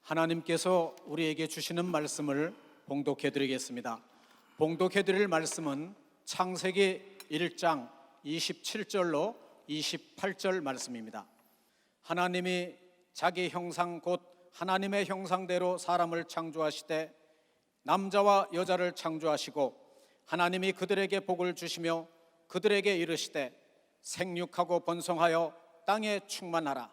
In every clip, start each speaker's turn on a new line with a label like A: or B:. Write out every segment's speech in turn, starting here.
A: 하나님께서 우리에게 주시는 말씀을 봉독해 드리겠습니다. 봉독해 드릴 말씀은 창세기 1장 27절로 28절 말씀입니다. 하나님이 자기 형상 곧 하나님의 형상대로 사람을 창조하시되 남자와 여자를 창조하시고 하나님이 그들에게 복을 주시며 그들에게 이르시되 생육하고 번성하여 땅에 충만하라.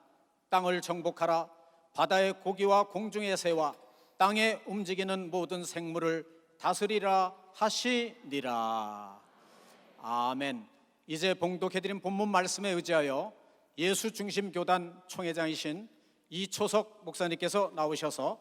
A: 땅을 정복하라. 바다의 고기와 공중의 새와 땅에 움직이는 모든 생물을 다스리라 하시니라. 아멘. 이제 봉독해드린 본문 말씀에 의지하여 예수중심교단 총회장이신 이초석 목사님께서 나오셔서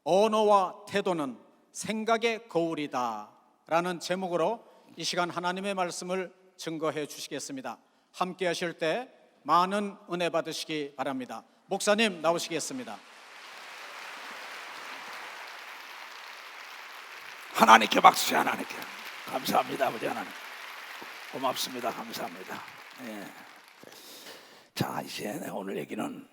A: 언어와 태도는 생각의 거울이다 라는 제목으로 이 시간 하나님의 말씀을 증거해 주시겠습니다. 함께 하실 때 많은 은혜 받으시기 바랍니다. 목사님 나오시겠습니다.
B: 하나님께 박수. 하나님께 감사합니다. 아버지 하나님 고맙습니다. 감사합니다. 자, 이제 오늘 얘기는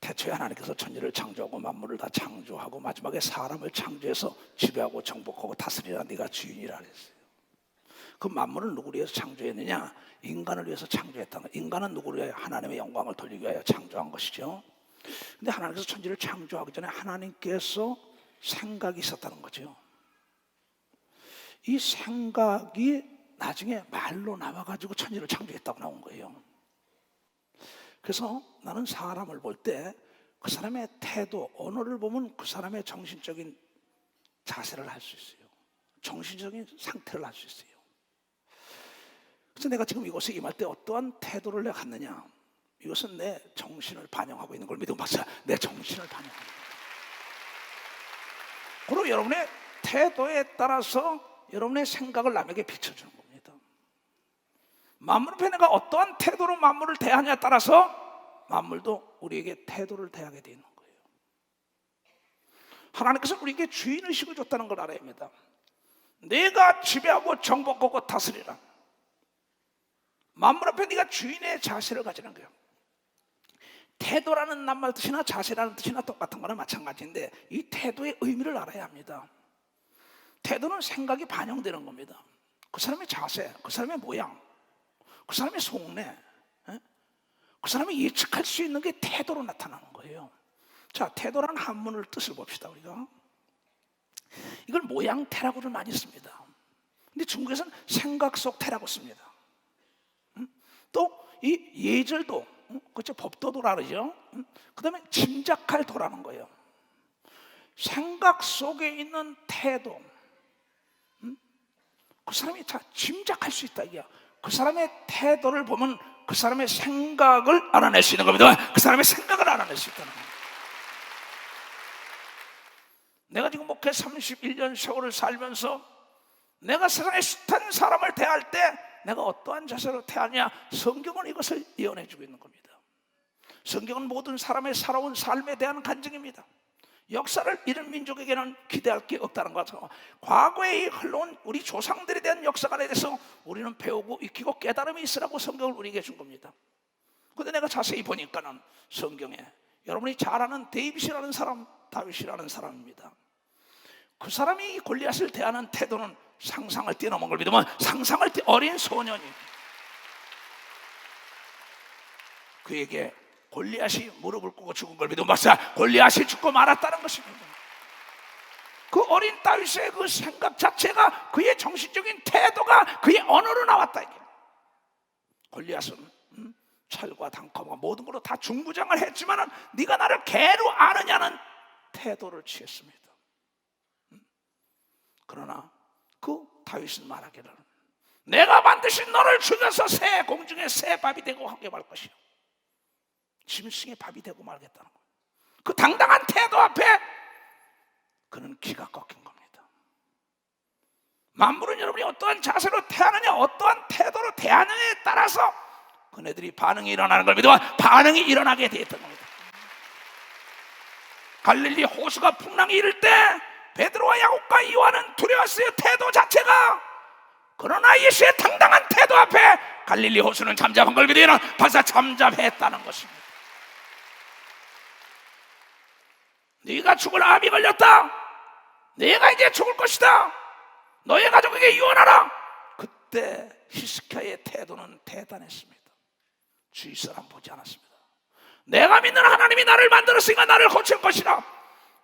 B: 태초에 하나님께서 천지를 창조하고 만물을 다 창조하고 마지막에 사람을 창조해서 지배하고 정복하고 다스리라. 네가 주인이라 그랬어요. 그 만물을 누구를 위해서 창조했느냐? 인간을 위해서 창조했다는 거예요. 인간은 누구를 위하여? 하나님의 영광을 돌리기 위하여 창조한 것이죠. 근데 하나님께서 천지를 창조하기 전에 하나님께서 생각이 있었다는 거죠. 이 생각이 나중에 말로 나와가지고 천지를 창조했다고 나온 거예요. 그래서 나는 사람을 볼 때 그 사람의 태도, 언어를 보면 그 사람의 정신적인 자세를 알 수 있어요. 정신적인 상태를 알 수 있어요. 그래서 내가 지금 이곳에 임할 때 어떠한 태도를 내가 갖느냐, 이것은 내 정신을 반영하고 있는 걸 믿으면 박사, 내 정신을 반영하는 거예요. 그리고 여러분의 태도에 따라서 여러분의 생각을 남에게 비춰주는 겁니다. 만물 앞에 내가 어떠한 태도로 만물을 대하냐에 따라서 만물도 우리에게 태도를 대하게 되는 거예요. 하나님께서 우리에게 주인의식을 줬다는 걸 알아야 합니다. 내가 지배하고 정복하고 다스리라. 만물 앞에 네가 주인의 자세를 가지는 거예요. 태도라는 낱말 뜻이나 자세라는 뜻이나 똑같은 거나 마찬가지인데 이 태도의 의미를 알아야 합니다. 태도는 생각이 반영되는 겁니다. 그 사람의 자세, 그 사람의 모양, 그 사람의 속내, 그 사람이 예측할 수 있는 게 태도로 나타나는 거예요. 자, 태도라는 한문을 뜻을 봅시다. 우리가 이걸 모양태라고를 많이 씁니다. 근데 중국에서는 생각 속 태라고 씁니다. 또 이 예절도, 그렇죠, 법도도라 그러죠. 그 다음에 짐작할 도라는 거예요. 생각 속에 있는 태도, 그 사람이 다 짐작할 수 있다 이게야. 그 사람의 태도를 보면 그 사람의 생각을 알아낼 수 있는 겁니다. 그 사람의 생각을 알아낼 수 있다는 겁니다. 내가 지금 목회 31년 세월을 살면서 내가 세상에 숱한 사람을 대할 때 내가 어떠한 자세로 대하냐, 성경은 이것을 예언해 주고 있는 겁니다. 성경은 모든 사람의 살아온 삶에 대한 간증입니다. 역사를 이런 민족에게는 기대할 게 없다는 것처럼 과거에 흘러온 우리 조상들에 대한 역사관에 대해서 우리는 배우고 익히고 깨달음이 있으라고 성경을 우리에게 준 겁니다. 그런데 내가 자세히 보니까는 성경에 여러분이 잘 아는 데이빗이라는 사람, 다윗이라는 사람입니다. 그 사람이 골리앗을 대하는 태도는 상상을 뛰어넘은 걸 믿으면 상상을 어린 소년이 그에게 골리앗이 무릎을 꿇고 죽은 걸 믿으면 박사, 골리앗이 죽고 말았다는 것입니다. 그 어린 다윗의 그 생각 자체가 그의 정신적인 태도가 그의 언어로 나왔다 이게. 골리앗은 철과 단검과 모든 걸로 다 중부장을 했지만은 네가 나를 개로 아느냐는 태도를 취했습니다. 그러나 그 다윗은 말하기를 내가 반드시 너를 죽여서 새 공중에 새 밥이 되고 하게 말 것이요, 짐승의 밥이 되고 말겠다는 거예요. 그 당당한 태도 앞에 그는 기가 꺾인 겁니다. 만물은 여러분이 어떠한 자세로 대하느냐, 어떠한 태도로 대하느냐에 따라서 그네들이 반응이 일어나는 걸 믿으면 반응이 일어나게 되었던 겁니다. 갈릴리 호수가 풍랑이 일을 때 베드로와 야곱과 요한은 두려웠어요. 태도 자체가. 그러나 예수의 당당한 태도 앞에 갈릴리 호수는 잠잠한 걸 믿으면 벌써 잠잠했다는 것입니다. 네가 죽을 암이 걸렸다, 내가 이제 죽을 것이다, 너의 가족에게 유언하라. 그때 히스기야의 태도는 대단했습니다. 주위 사람 보지 않았습니다. 내가 믿는 하나님이 나를 만들었으니까 나를 고칠 것이라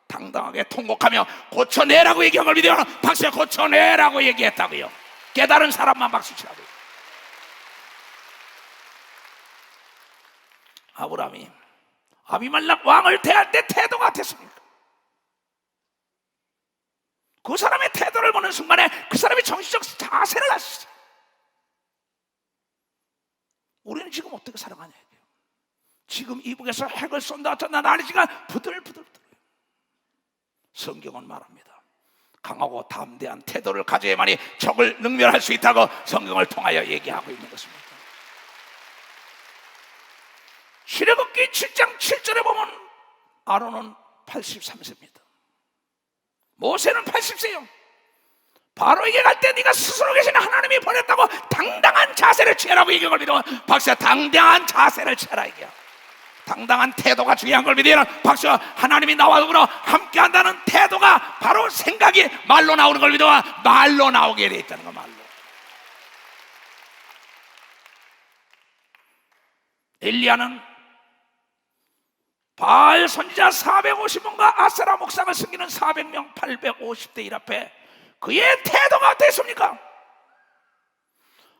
B: 당당하게 통곡하며 고쳐내라고 얘기한 걸 믿어요. 박수야, 고쳐내라고 얘기했다고요. 깨달은 사람만 박수치라고요. 아브라함이 아비멜렉 왕을 대할 때 태도가 어땠습니까? 그 사람의 태도를 보는 순간에 그 사람이 정신적 자세를 하시죠. 우리는 지금 어떻게 살아가냐 이게요. 지금 이북에서 핵을 쏜다 어쩐다 난리지가 부들부들. 성경은 말합니다. 강하고 담대한 태도를 가져야만이 적을 능멸할 수 있다고 성경을 통하여 얘기하고 있는 것입니다. 출애굽기 7장 7절에 보면 아론은 83세입니다. 모세는 80세요. 바로에게 갈 때 네가 스스로 계신 하나님이 보냈다고 당당한 자세를 취하라고 얘기한 걸 믿어. 박수야, 당당한 자세를 취하라 이게요. 당당한 태도가 중요한 걸 믿어요. 박수야, 하나님이 나와 더불어 함께한다는 태도가 바로 생각이 말로 나오는 걸 믿어. 말로 나오게 돼 있다는 거. 말로. 엘리야는 바알 선지자 450명과 아세라 목상을 섬기는 400명 850대 1 앞에 그의 태도가 어땠습니까?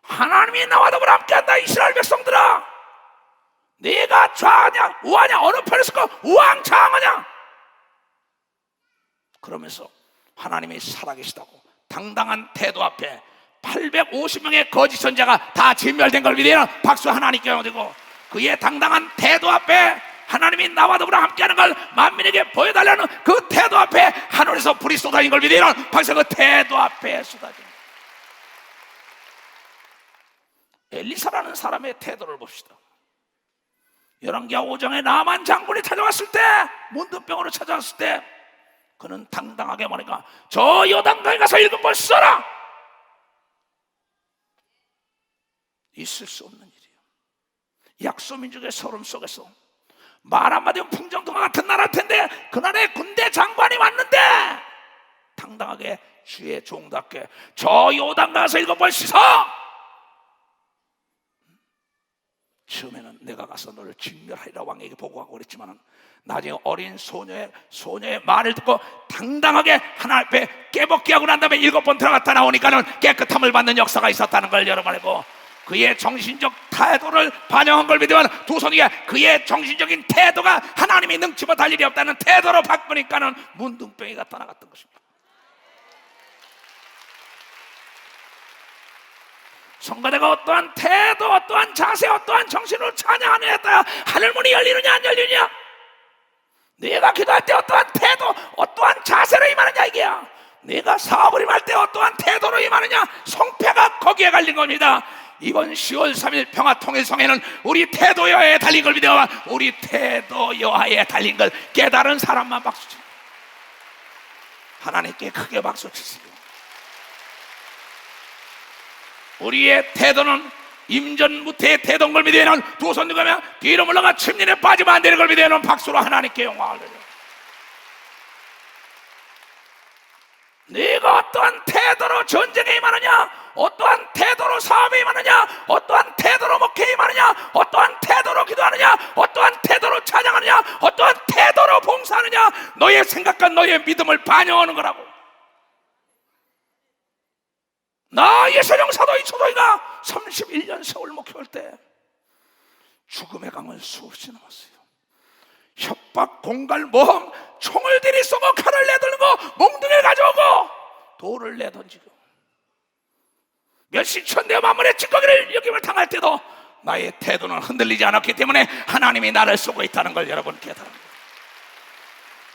B: 하나님이 나와 더불어 함께한다. 이스라엘 백성들아, 네가 좌하냐 우하냐 어느 편에 서고 우왕좌왕하냐. 그러면서 하나님이 살아계시다고 당당한 태도 앞에 850명의 거짓 선자가 다 진멸된 걸 믿어요. 박수 하나님께 얻고 그의 당당한 태도 앞에 하나님이 나와 더불어 함께하는 걸 만민에게 보여달라는 그 태도 앞에 하늘에서 불이 쏟아진 걸 믿어요. 박수. 그 태도 앞에 쏟아진 엘리사라는 사람의 태도를 봅시다. 열왕기하 5장에 나만 장군이 찾아왔을 때, 문둥병으로 찾아왔을 때 그는 당당하게 말하니까 저 요단강에 가서 7번 써라. 있을 수 없는 일이에요. 약소민족의 서름 속에서 말 한마디면 풍정동화 같은 나라일 텐데 그날에 군대 장관이 왔는데 당당하게 주의 종답게 저 요단강 가서 7번 씻어. 처음에는 내가 가서 너를 진멸하리라 왕에게 보고하고 그랬지만 나중에 어린 소녀의 말을 듣고 당당하게 하나 앞에 깨벗기 하고 난 다음에 7번 들어갔다 나오니까는 깨끗함을 받는 역사가 있었다는 걸 여러분 알고, 그의 정신적 태도를 반영한 걸 믿으면 두 손 위에 그의 정신적인 태도가 하나님이 능치 못할 일이 없다는 태도로 바꾸니까는 문둥병이가 떠나갔던 것입니다. 성가대가 어떠한 태도, 어떠한 자세, 어떠한 정신으로 찬양하느냐에 따라 하늘문이 열리느냐 안 열리느냐, 내가 기도할 때 어떠한 태도, 어떠한 자세로 임하느냐 이게야. 내가 사업을 임할 때 어떠한 태도로 임하느냐, 성패가 거기에 갈린 겁니다. 이번 10월 3일 평화통일성회는 우리 태도 여하에 달린 걸 믿어. 우리 태도 여하에 달린 걸 깨달은 사람만 박수치고 하나님께 크게 박수치세요. 우리의 태도는 임전무태의 태도인 걸 믿어야는 두 손 들고면 뒤로 물러가 침륜에 빠지면 안 되는 걸 믿어야는 박수로 하나님께 영광을 드려. 네가 어떠한 태도로 전쟁에 임하느냐, 어떠한 태도로 사업에 임하느냐, 어떠한 태도로 목회에 임하느냐, 어떠한 태도로 기도하느냐, 어떠한 태도로 찬양하느냐, 어떠한 태도로 봉사하느냐, 너의 생각과 너의 믿음을 반영하는 거라고. 나 예선영 사도 이초도이가 31년 세월 목회할 때 죽음의 강을 수없이 넘었어요. 협박, 공갈, 모험, 총을 들이쏘고 칼을 내들고 몽둥이를 가져오고 돌을 내던지고 몇십천대 만물의 찌꺼기를 여김을 당할 때도 나의 태도는 흔들리지 않았기 때문에 하나님이 나를 쓰고 있다는 걸 여러분 깨달습니다.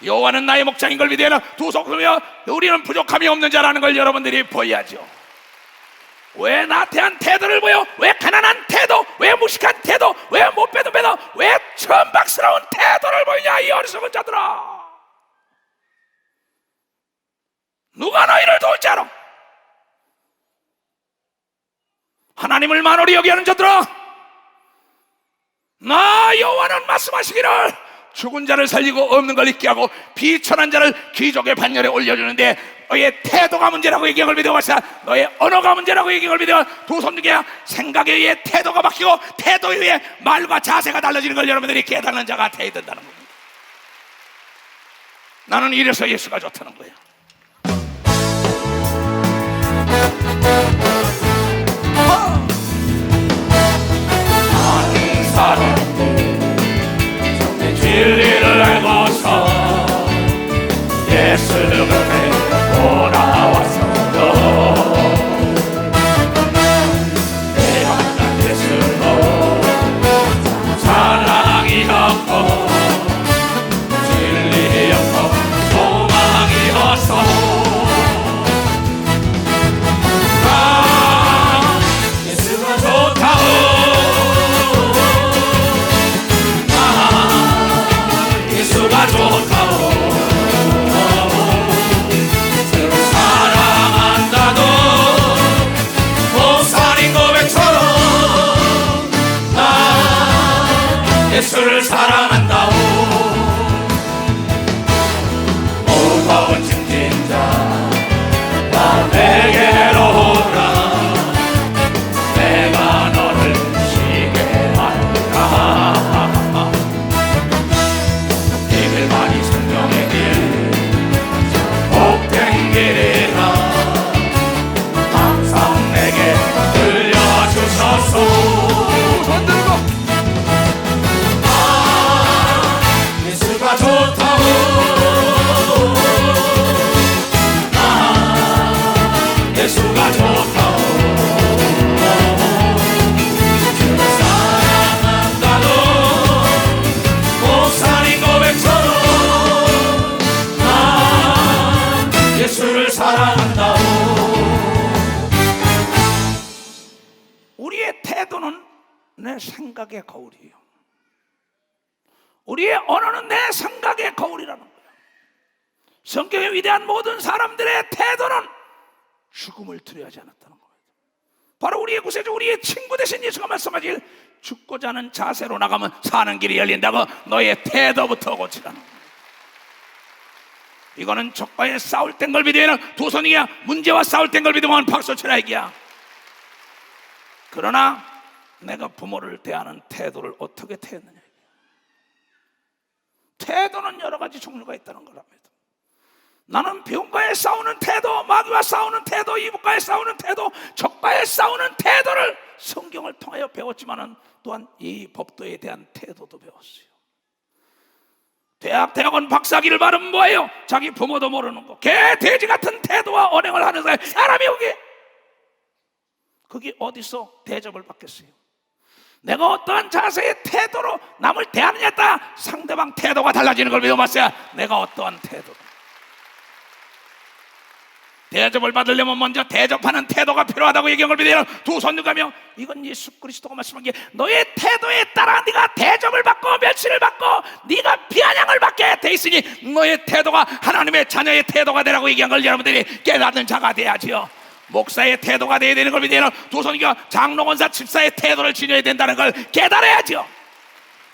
B: 여호와는 나의 목장인 걸 믿으면 두 손으로 우리는 부족함이 없는 자라는 걸 여러분들이 보여야죠. 왜 나태한 태도를 보여? 왜 가난한 태도? 왜 무식한 태도? 왜 못 빼도 빼도? 왜 천박스러운 태도를 보이냐 이 어리석은 자들아. 누가 너희를 도울지 알아? 하나님을 만홀히 여기하는 자들아, 나 여호와는 말씀하시기를 죽은 자를 살리고 없는 걸 있게 하고 비천한 자를 귀족의 반열에 올려주는데 너의 태도가 문제라고 얘기한 걸 믿어 봤어. 너의 언어가 문제라고 얘기한 걸 믿어. 두 손 중에 생각에 의해 태도가 바뀌고 태도에 의해 말과 자세가 달라지는 걸 여러분들이 깨닫는 자가 되어야 된다는 겁니다. 나는 이래서 예수가 좋다는 거예요. 많은 사람들 진리를 알고서 예수를 곁에 돌아왔어요. 내가 만난 예수로 사랑이었고 진리였고 소망이었어. 나 예수가 좋다고 예수가 좋다고 사랑한다고 목살인 고백처럼 나 예수를 사랑한다고 무거운 짐진 자 나 내게로 오라 내가 너를 쉬게 하리라. 많이 성령의 길 복된 길이라 항상 내게 들려주소서. 손들고 예수가 좋다고 예수가 좋다고 주를 사랑한다고 목살인 고백처럼 예수를 사랑한다고. 우리의 태도는 내 생각의 거울이에요. 우리의 언어는 내 생각의 거울이라는 거예요. 성경의 위대한 모든 사람들의 태도는 죽음을 두려워하지 않았다는 거예요. 바로 우리의 구세주 우리의 친구 되신 예수가 말씀하길 죽고자 하는 자세로 나가면 사는 길이 열린다고 너의 태도부터 고치라는 거예요. 이거는 적과의 싸울 땐 걸 믿으면 두 손이야. 문제와 싸울 땐 걸 믿으면 박수 치라 얘기야. 그러나 내가 부모를 대하는 태도를 어떻게 대했느냐. 태도는 여러 가지 종류가 있다는 걸 합니다. 나는 병과의 싸우는 태도, 마귀와 싸우는 태도, 이북과의 싸우는 태도, 적과의 싸우는 태도를 성경을 통하여 배웠지만 또한 이 법도에 대한 태도도 배웠어요. 대학원 박사기를 받으면 뭐예요? 자기 부모도 모르는 거, 개 돼지 같은 태도와 언행을 하는 사람이 그게 어디서 대접을 받겠어요? 내가 어떠한 자세의 태도로 남을 대하느냐에 따라 상대방 태도가 달라지는 걸 믿어봤어요. 내가 어떠한 태도로 대접을 받으려면 먼저 대접하는 태도가 필요하다고 얘기한 걸 믿어요. 두 손 들가며 이건 예수 그리스도가 말씀한 게 너의 태도에 따라 네가 대접을 받고 멸시를 받고 네가 비아냥을 받게 돼 있으니 너의 태도가 하나님의 자녀의 태도가 되라고 얘기한 걸 여러분들이 깨닫는 자가 돼야지요. 목사의 태도가 돼야 되는 걸 믿어요. 두 손이가 장로권사 집사의 태도를 지녀야 된다는 걸 깨달아야죠.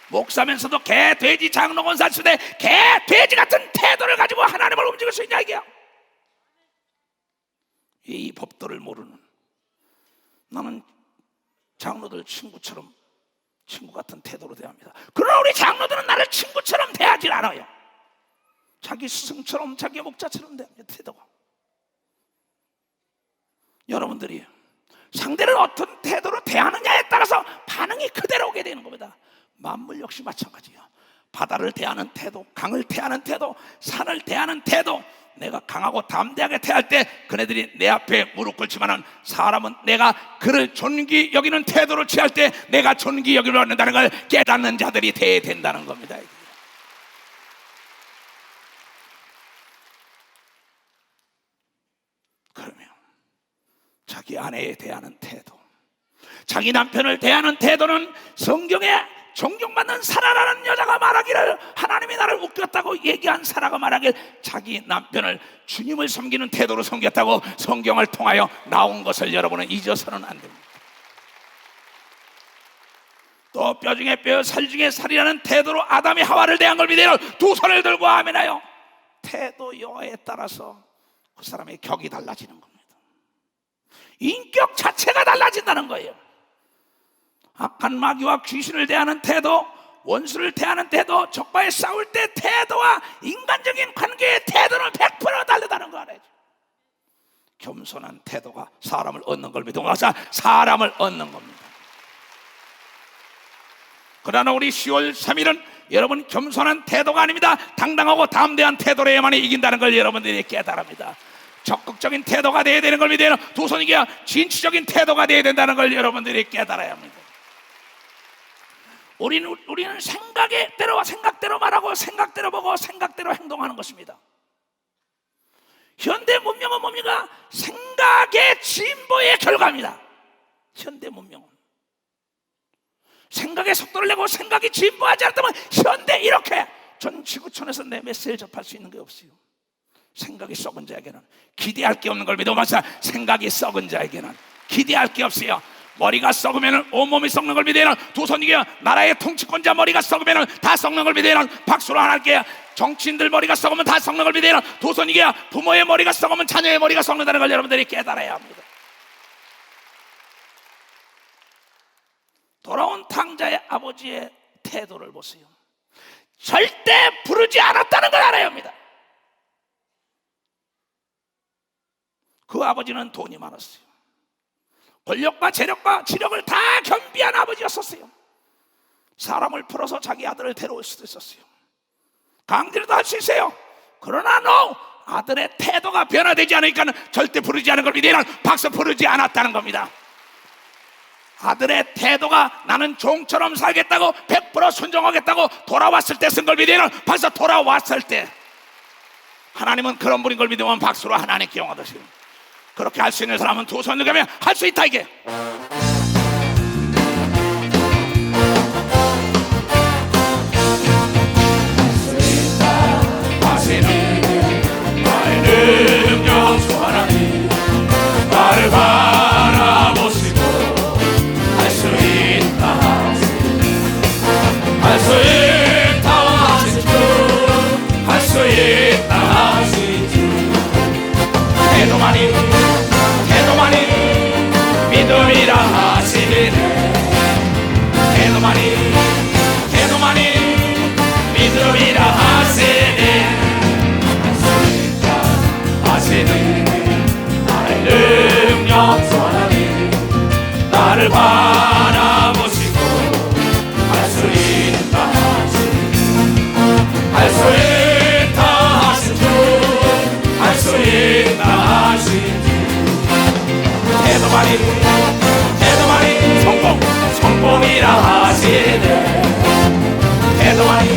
B: 목사면서도 개 돼지 장로권사 집사의 개 돼지 같은 태도를 가지고 하나님을 움직일 수 있냐 이게요. 이 법도를 모르는 나는 장로들 친구처럼 친구 같은 태도로 대합니다. 그러나 우리 장로들은 나를 친구처럼 대하지 않아요. 자기 스승처럼 자기 목자처럼 대합니다. 태도가. 여러분들이 상대를 어떤 태도로 대하느냐에 따라서 반응이 그대로 오게 되는 겁니다. 만물 역시 마찬가지예요. 바다를 대하는 태도, 강을 대하는 태도, 산을 대하는 태도. 내가 강하고 담대하게 대할 때 그네들이 내 앞에 무릎 꿇지만은 사람은 내가 그를 존귀 여기는 태도를 취할 때 내가 존귀 여기를 얻는다는 걸 깨닫는 자들이 돼야 된다는 겁니다. 그러면 자기 아내에 대하는 태도, 자기 남편을 대하는 태도는 성경에 존경받는 사라라는 여자가 말하기를 하나님이 나를 웃겼다고 얘기한 사라가 말하길 자기 남편을 주님을 섬기는 태도로 섬겼다고 성경을 통하여 나온 것을 여러분은 잊어서는 안 됩니다. 또 뼈 중에 뼈, 살 중에 살이라는 태도로 아담이 하와를 대한 걸 믿으려 두 손을 들고 아멘하여 태도 여하에 따라서 그 사람의 격이 달라지는 겁니다. 인격 자체가 달라진다는 거예요. 악한 마귀와 귀신을 대하는 태도, 원수를 대하는 태도, 적과에 싸울 때 태도와 인간적인 관계의 태도는 100% 다르다는 거 알아야죠. 겸손한 태도가 사람을 얻는 걸 믿으면 사람을 얻는 겁니다. 그러나 우리 10월 3일은 여러분 겸손한 태도가 아닙니다. 당당하고 담대한 태도로야만 이긴다는 걸 여러분들이 깨달습니다. 적극적인 태도가 되어야 되는 걸 믿어야 두 손이게 진취적인 태도가 되어야 된다는 걸 여러분들이 깨달아야 합니다. 우리는 생각대로 말하고 생각대로 보고 생각대로 행동하는 것입니다. 현대 문명은 뭡니까? 생각의 진보의 결과입니다. 현대 문명은 생각의 속도를 내고 생각이 진보하지 않다면 현대 이렇게 전 지구촌에서 내 메시지를 접할 수 있는 게 없어요. 생각이 썩은 자에게는 기대할 게 없는 걸 믿어 마사. 생각이 썩은 자에게는 기대할 게 없어요. 머리가 썩으면 온몸이 썩는 걸 믿어야 두 손이게 나라의 통치권자 머리가 썩으면 다 썩는 걸 믿어야 박수로 하나 할게요. 정치인들 머리가 썩으면 다 썩는 걸 믿어야 두 손이게 부모의 머리가 썩으면 자녀의 머리가 썩는다는 걸 여러분들이 깨달아야 합니다. 돌아온 탕자의 아버지의 태도를 보세요. 절대 부르지 않았다는 걸 알아야 합니다. 그 아버지는 돈이 많았어요. 권력과 재력과 지력을 다 겸비한 아버지였었어요. 사람을 풀어서 자기 아들을 데려올 수도 있었어요. 강제로도 할 수 있어요. 그러나 아들의 태도가 변화되지 않으니까 절대 부르지 않은 걸 믿으면 박수 부르지 않았다는 겁니다. 아들의 태도가 나는 종처럼 살겠다고 100% 순종하겠다고 돌아왔을 때 쓴 걸 믿으면 벌써 돌아왔을 때 하나님은 그런 분인 걸 믿으면 박수로 하나님께 영화하시고 그렇게 할 수 있는 사람은 두 손을 가면 할 수 있다 이게. 하시는 나의 능력 주 하나님 나를 바라보시고 할 수 있다 할 수 있다 하시죠 할 수 있다 하시죠 태도만이 믿음이라 하시네 태도만이 믿음이라 하시네 하시는 나의 능력 주 하나님 나를 바라보시고 할 수 있다 할 수 있다 하시죠 할 수 있다 하시죠 태도만이 성공이라 하시네 태도만이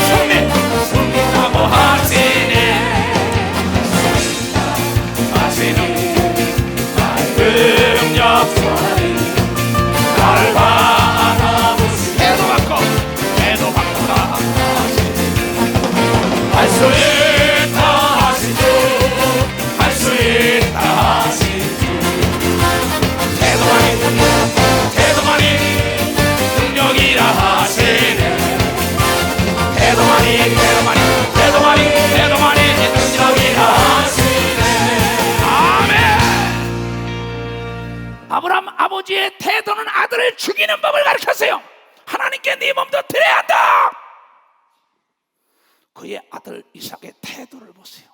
B: 승리라고 하시네 하시는 나의 능력 나를 바라보시고 태도 바꾸라 할 수 있다 하시죠 할 수 있다 하시죠 태도만이 능력이라 하시네 태도만이 능력이라 하시네 아멘. 아브라함 아버지의 태도는 아들을 죽이는 법을 가르쳤어요. 하나님께 네 몸도 드려야 한다. 그의 아들 이삭의 태도를 보세요.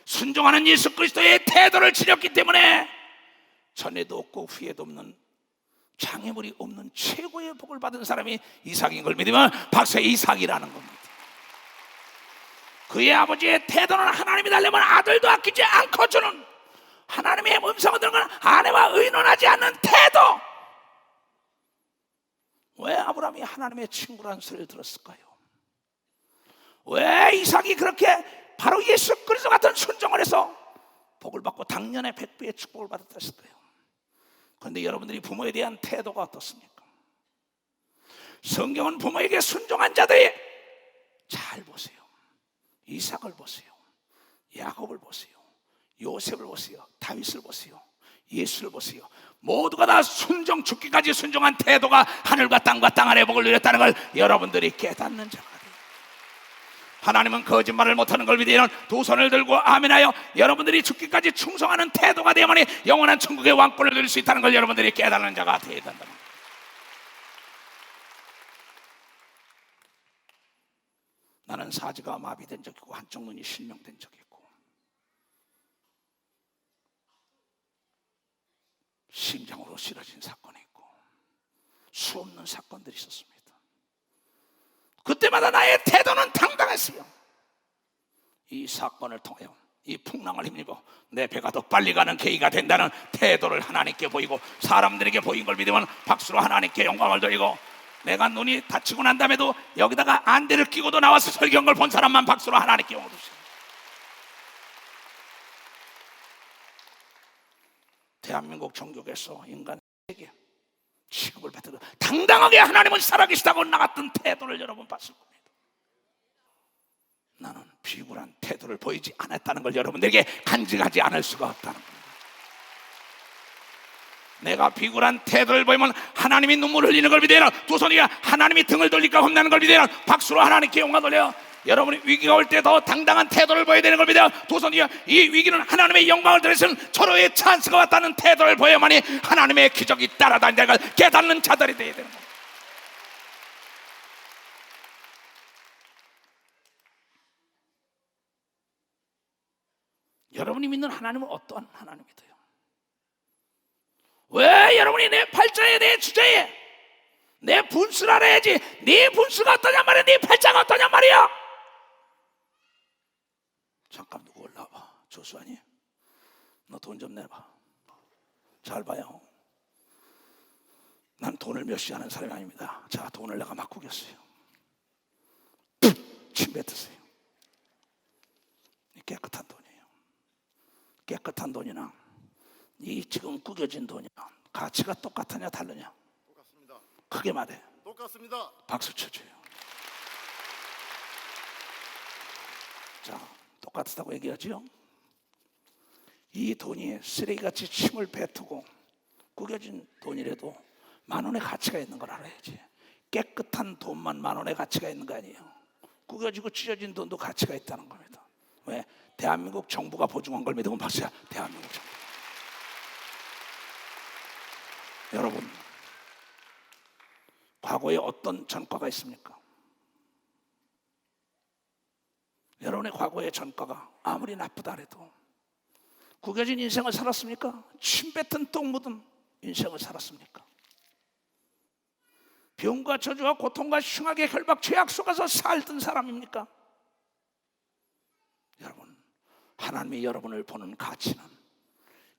B: 순종하는 예수 그리스도의 태도를 지녔기 때문에 전에도 없고 후에도 없는 장애물이 없는 최고의 복을 받은 사람이 이삭인 걸 믿으면 박사 이삭이라는 겁니다. 그의 아버지의 태도는 하나님이 달려면 아들도 아끼지 않고 주는 하나님의 음성을 듣는 건 아내와 의논하지 않는 태도. 왜 아브라함이 하나님의 친구라는 소리를 들었을까요? 왜 이삭이 그렇게 바로 예수 그리스도 같은 순종을 해서 복을 받고 당년에 100배의 축복을 받았을까요? 그런데 여러분들이 부모에 대한 태도가 어떻습니까? 성경은 부모에게 순종한 자들이 잘 보세요. 이삭을 보세요. 야곱을 보세요. 요셉을 보세요. 다윗을 보세요. 예수를 보세요. 모두가 다 순종, 죽기까지 순종한 태도가 하늘과 땅과 땅 안에 복을 누렸다는 걸 여러분들이 깨닫는 자가 돼요. 하나님은 거짓말을 못하는 걸 믿으면 두 손을 들고 아멘하여 여러분들이 죽기까지 충성하는 태도가 되어야만이 영원한 천국의 왕권을 누릴 수 있다는 걸 여러분들이 깨닫는 자가 되어야 된다. 나는 사지가 마비된 적이 있고 한쪽 눈이 실명된 적이 있고 심장으로 쓰러진 사건이 있고 수없는 사건들이 있었습니다. 그때마다 나의 태도는 당당했어요. 이 사건을 통하여 이 풍랑을 힘입어 내 배가 더 빨리 가는 계기가 된다는 태도를 하나님께 보이고 사람들에게 보인 걸 믿으면 박수로 하나님께 영광을 돌리고, 내가 눈이 다치고 난 다음에도 여기다가 안대를 끼고도 나와서 설교한 걸 본 사람만 박수로 하나님께 영광을 돌리세요. 대한민국 종교에서 인간에게 취급을 받고 당당하게 하나님은 살아계시다고 나갔던 태도를 여러분 봤을 겁니다. 나는 비굴한 태도를 보이지 않았다는 걸 여러분들에게 간직하지 않을 수가 없다는 겁니다. 내가 비굴한 태도를 보이면 하나님이 눈물을 흘리는 걸 믿어요. 두 손이 하나님이 등을 돌릴까 겁나는 걸 믿어요. 박수로 하나님께 영광 돌려요. 여러분이 위기가 올 때 더 당당한 태도를 보여야 되는 걸 믿어요. 두 손이 이 위기는 하나님의 영광을 드리는 서로의 찬스가 왔다는 태도를 보여야만이 하나님의 기적이 따라다니는 걸 깨닫는 자들이 되어야 되는 겁니다. 여러분이 믿는 하나님은 어떠한 하나님이세요? 왜 여러분이 내 팔자에, 내 주제에, 내 분수를 알아야지 네 분수가 어떠냐 말이야, 네 팔자가 어떠냐 말이야. 잠깐 누구 올라와봐. 조수아님, 너 돈 좀 내봐. 잘 봐요. 난 돈을 멸시하는 사람이 아닙니다. 자, 돈을 내가 막 구겼어요. 침 뱉으세요. 깨끗한 돈이에요. 깨끗한 돈이나 이 지금 구겨진 돈이나 가치가 똑같으냐 다르냐?
C: 똑같습니다.
B: 크게 말해.
C: 똑같습니다.
B: 박수 쳐줘요. 자, 똑같다고 얘기하지요. 이 돈이 쓰레기같이 침을 뱉고 구겨진 돈이라도 만 원의 가치가 있는 걸 알아야지. 깨끗한 돈만 만 원의 가치가 있는 거 아니에요. 구겨지고 찢어진 돈도 가치가 있다는 겁니다. 왜? 대한민국 정부가 보증한 걸 믿으면 박수야. 대한민국 정부. 여러분, 과거에 어떤 전과가 있습니까? 여러분의 과거의 전과가 아무리 나쁘다 해도 구겨진 인생을 살았습니까? 침 뱉은 똥 묻은 인생을 살았습니까? 병과 저주와 고통과 흉악의 결박 죄악 속에서 살던 사람입니까? 여러분, 하나님이 여러분을 보는 가치는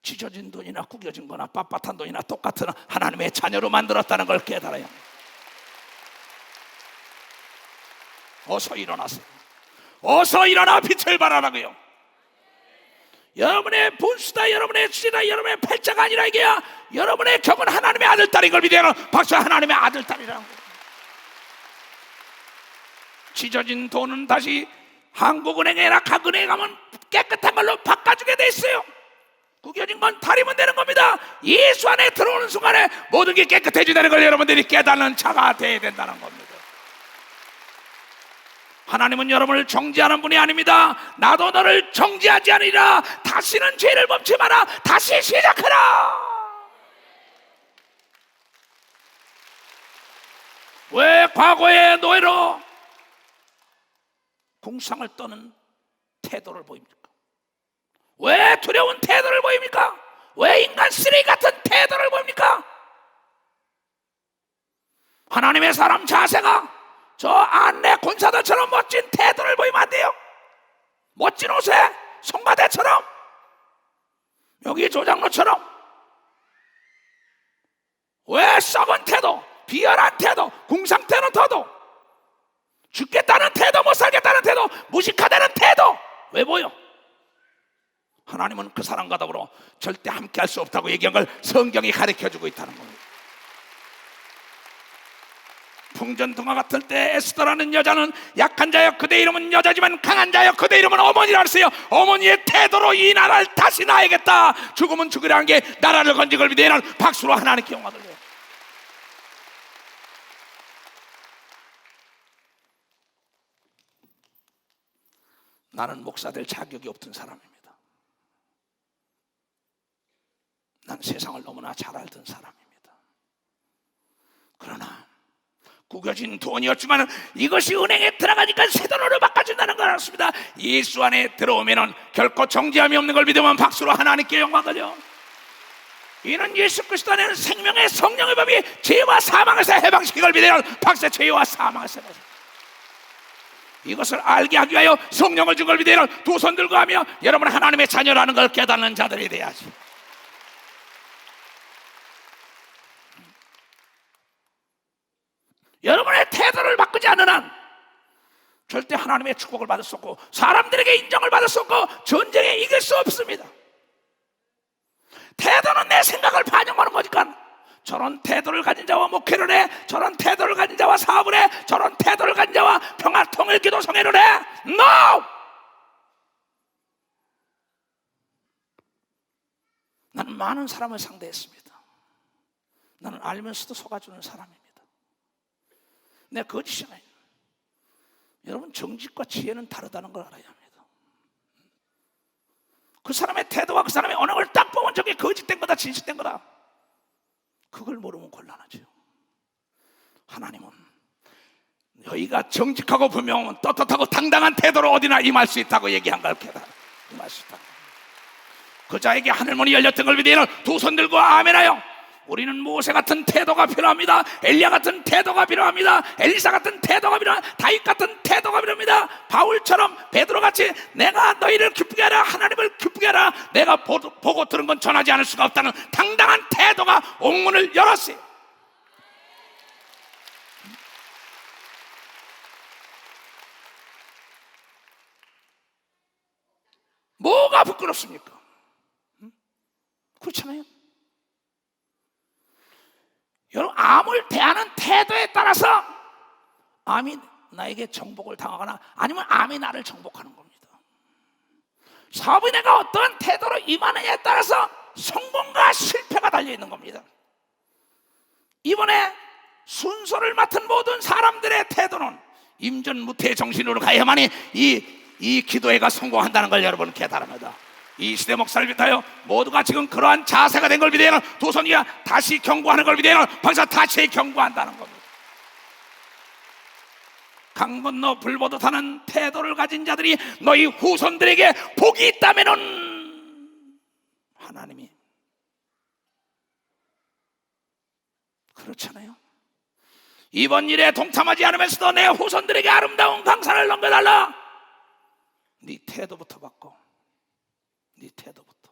B: 찢어진 돈이나 구겨진 거나 빳빳한 돈이나 똑같은 하나님의 자녀로 만들었다는 걸 깨달아야 합니다. 어서 일어나세요. 어서 일어나 빛을 발하라고요. 여러분의 본수다, 여러분의 주제다, 여러분의 팔자가 아니라 이게야 여러분의 격은 하나님의 아들딸인 걸 믿어요. 박수. 하나님의 아들딸이라는 거예요. 찢어진 돈은 다시 한국은행이나 각 은행에 가면 깨끗한 걸로 바꿔주게 돼 있어요. 구겨진 건 다리면 되는 겁니다. 예수 안에 들어오는 순간에 모든 게 깨끗해지다는 걸 여러분들이 깨닫는 자가 되어야 된다는 겁니다. 하나님은 여러분을 정죄하는 분이 아닙니다. 나도 너를 정죄하지 않으리라. 다시는 죄를 범치 마라. 다시 시작하라. 왜 과거의 노예로 궁상을 떠는 태도를 보입니까? 왜 두려운 태도를 보입니까? 왜 인간 쓰레기 같은 태도를 보입니까? 하나님의 사람 자세가 저 안내 권사들처럼 멋진 태도를 보이면 안 돼요. 멋진 옷에 송가대처럼, 여기 조장로처럼 왜 썩은 태도, 비열한 태도, 궁상태는 태도, 죽겠다는 태도, 못 살겠다는 태도, 무식하다는 태도 왜 보여? 하나님은 그 사람과 더불어 절대 함께 할 수 없다고 얘기한 걸 성경이 가르쳐주고 있다는 겁니다. 풍전등화 같을 때 에스더라는 여자는 약한 자여 그대 이름은 여자지만 강한 자여 그대 이름은 어머니라 했어요. 어머니의 태도로 이 나라를 다시 놔야겠다. 죽으면 죽으라는 게 나라를 건진 걸 믿으면 박수로 하나님께 영광 돌려요. 나는 목사 될 자격이 없던 사람입니다. 난 세상을 너무나 잘 알던 사람입니다. 그러나 구겨진 돈이었지만 이것이 은행에 들어가니까 새 돈으로 바꿔준다는 걸 알았습니다. 예수 안에 들어오면 결코 정죄함이 없는 걸 믿으면 박수로 하나님께 영광 돌려. 이는 예수 그리스도 안에는 생명의 성령의 법이 죄와 사망에서 해방시킨 걸 믿으면 박수. 죄와 사망에서 해방시킨. 이것을 알게 하기 위하여 성령을 준 걸 믿으면 두 손 들고 하며 여러분 하나님의 자녀라는 걸 깨닫는 자들이 돼야지. 여러분의 태도를 바꾸지 않는 한 절대 하나님의 축복을 받을 수 없고 사람들에게 인정을 받을 수 없고 전쟁에 이길 수 없습니다. 태도는 내 생각을 반영하는 거니까 저런 태도를 가진 자와 목회를 해, 저런 태도를 가진 자와 사업을 해, 저런 태도를 가진 자와 평화 통일 기도 성회를 해. No! 나는 많은 사람을 상대했습니다. 나는 알면서도 속아주는 사람입니다. 내 거짓이 아니에요. 여러분 정직과 지혜는 다르다는 걸 알아야 합니다. 그 사람의 태도와 그 사람의 언어를 딱 보면 저게 거짓된 거다 진실된 거다. 그걸 모르면 곤란하죠. 하나님은 너희가 정직하고 분명하면 떳떳하고 당당한 태도로 어디나 임할 수 있다고 얘기한 걸 깨달아. 임할 수 있다. 그 자에게 하늘문이 열렸던 걸 믿으면 두 손 들고 아멘하여. 우리는 모세 같은 태도가 필요합니다. 엘리야 같은 태도가 필요합니다. 엘리사 같은 태도가 필요합니다. 다윗 같은 태도가 필요합니다. 바울처럼 베드로같이 내가 너희를 기쁘게 하라, 하나님을 기쁘게 하라, 내가 보고 들은 건 전하지 않을 수가 없다는 당당한 태도가 옥문을 열었어요. 뭐가 부끄럽습니까? 그렇잖아요. 여러분 암을 대하는 태도에 따라서 암이 나에게 정복을 당하거나 아니면 암이 나를 정복하는 겁니다. 사업이 내가 어떤 태도로 임하느냐에 따라서 성공과 실패가 달려있는 겁니다. 이번에 순서를 맡은 모든 사람들의 태도는 임전무태의 정신으로 가야만이 이 기도회가 성공한다는 걸 여러분 깨달습니다. 이 시대 목사를 비롯하여 모두가 지금 그러한 자세가 된 걸 믿으면 두 손이야 다시 경고하는 걸 믿으면 벌써 다시 경고한다는 겁니다. 강 건너 불보듯 하는 태도를 가진 자들이 너희 후손들에게 복이 있다면은 하나님이 그렇잖아요. 이번 일에 동참하지 않으면서도 내 후손들에게 아름다운 강산을 넘겨달라. 네 태도부터 바꿔. 네 태도부터.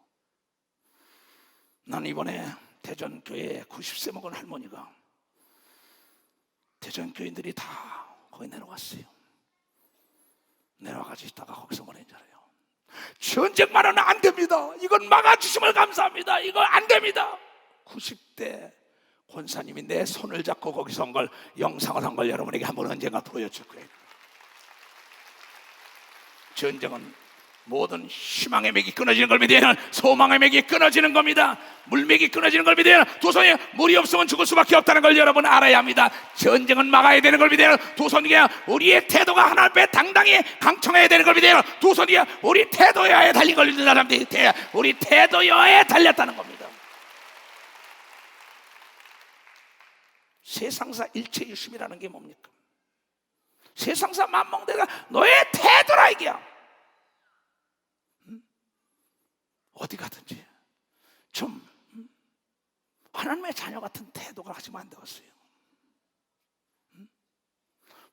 B: 난 이번에 대전교회 90세 먹은 할머니가 대전교인들이 다 거기 내려갔어요. 내려와가지고 있다가 거기서 뭐라는 줄 알아요? 전쟁만은 안 됩니다. 이건 막아주심을 감사합니다. 이거 안 됩니다. 90대 권사님이 내 손을 잡고 거기서 온 걸 영상을 한 걸 여러분에게 한번 언젠가 보여줄 거예요. 전쟁은 모든 희망의 맥이 끊어지는 걸 믿으면 소망의 맥이 끊어지는 겁니다. 물맥이 끊어지는 걸 믿으면 두 손에 물이 없으면 죽을 수밖에 없다는 걸 여러분 알아야 합니다. 전쟁은 막아야 되는 걸 믿으면 두 손이야 우리의 태도가 하나님 앞에 당당히 강청해야 되는 걸 믿으면 두 손이야 우리 태도여에 달린 걸 믿는 사람들이 우리 태도여에 달렸다는 겁니다. 세상사 일체유심이라는 게 뭡니까? 세상사 만몽대가 너의 태도라 이게야. 어디 가든지 좀 하나님의 자녀 같은 태도가 가지면 안 되겠어요.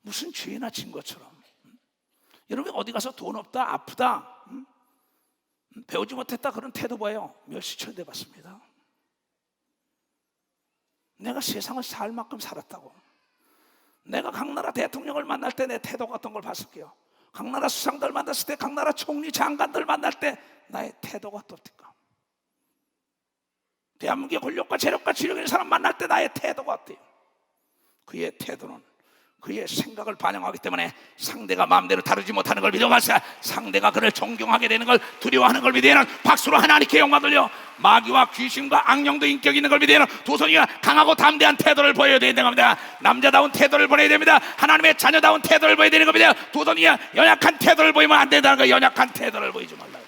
B: 무슨 죄나 진 것처럼. 여러분 어디 가서 돈 없다 아프다 배우지 못했다 그런 태도 봐요. 몇시천 대 받습니다. 내가 세상을 살 만큼 살았다고. 내가 각 나라 대통령을 만날 때 내 태도가 어떤 걸 봤을게요. 각 나라 수상들 만났을 때 각 나라 총리 장관들 만날 때 나의 태도가 어떻습니까? 대한민국의 권력과 재력과 지력의 사람 만날 때 나의 태도가 어때요? 그의 태도는 그의 생각을 반영하기 때문에 상대가 마음대로 다루지 못하는 걸 믿어봤어요. 상대가 그를 존경하게 되는 걸, 두려워하는 걸 믿으면 박수로 하나님께 영광 돌려. 마귀와 귀신과 악령도 인격 있는 걸 믿으면 도선이가 강하고 담대한 태도를 보여야 되는 겁니다. 남자다운 태도를 보여야 됩니다. 하나님의 자녀다운 태도를 보여야 되는 겁니다. 도선이가 연약한 태도를 보이면 안 된다는 거예요. 연약한 태도를 보이지 말라.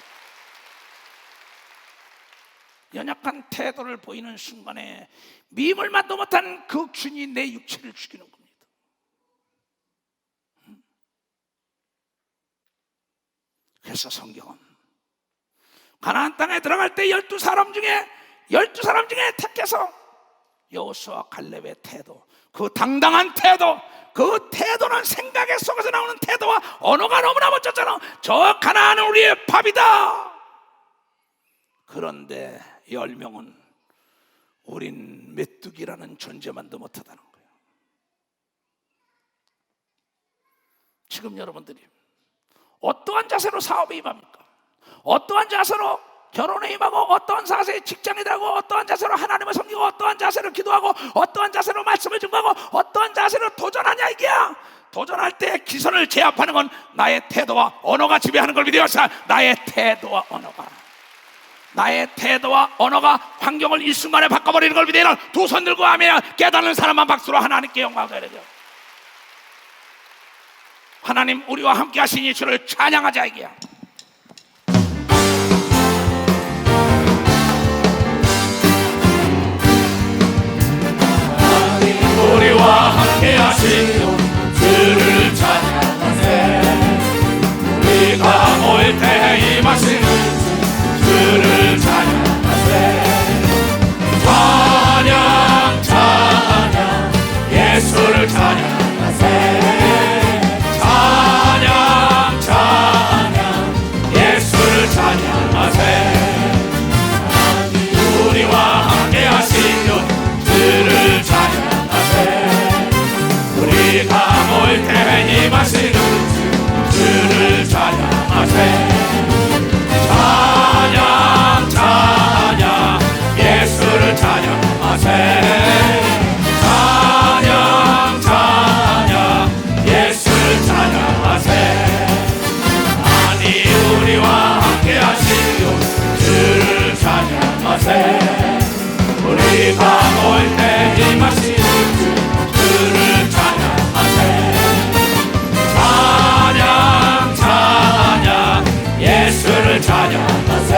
B: 연약한 태도를 보이는 순간에 미움을 만도 못한 그 균이 내 육체를 죽이는 겁니다. 그래서 성경은 가나안 땅에 들어갈 때 12사람 중에 택해서 여호수아 갈렙의 태도, 그 당당한 태도, 그 태도는 생각의 속에서 나오는 태도와 언어가 너무나 멋졌잖아. 저 가나안은 우리의 밥이다. 그런데 10명은 우린 메뚜기라는 존재만도 못하다는 거예요. 지금 여러분들이 어떠한 자세로 사업에 임합니까? 어떠한 자세로 결혼에 임하고, 어떠한 자세에 직장에 들어가고, 어떠한 자세로 하나님을 섬기고, 어떠한 자세로 기도하고, 어떠한 자세로 말씀을 증거하고, 어떠한 자세로 도전하냐 이게야. 도전할 때 기선을 제압하는 건 나의 태도와 언어가 지배하는 걸 믿어서 나의 태도와 언어가 환경을 일순간에 바꿔버리는 걸 믿어요. 두 손 들고 하면 깨닫는 사람만 박수로 하나님께 영광을 드려요. 하나님 우리와 함께 하시니 주를 찬양하자 이게야. 우리와 함께 하시니 주를 찬양하세. 우리가 올 때 임하시는 주를 찬양하세. 찬양 찬양 예수를 찬양하세. 찬양 찬양 예수를 찬양하세. 우리와 함께 하시는 주를 찬양하세. 우리가 올 때 임하시는 주를 찬양하세. 찬양 찬양 예수를 찬양하세. 찬양 찬양 예수를 찬양하세. 아니 우리와 함께 하시오 주를 찬양하세. 우리가 올 때 임하시는 주를 찬양하세. 찬양 찬양 예수를 찬양하세.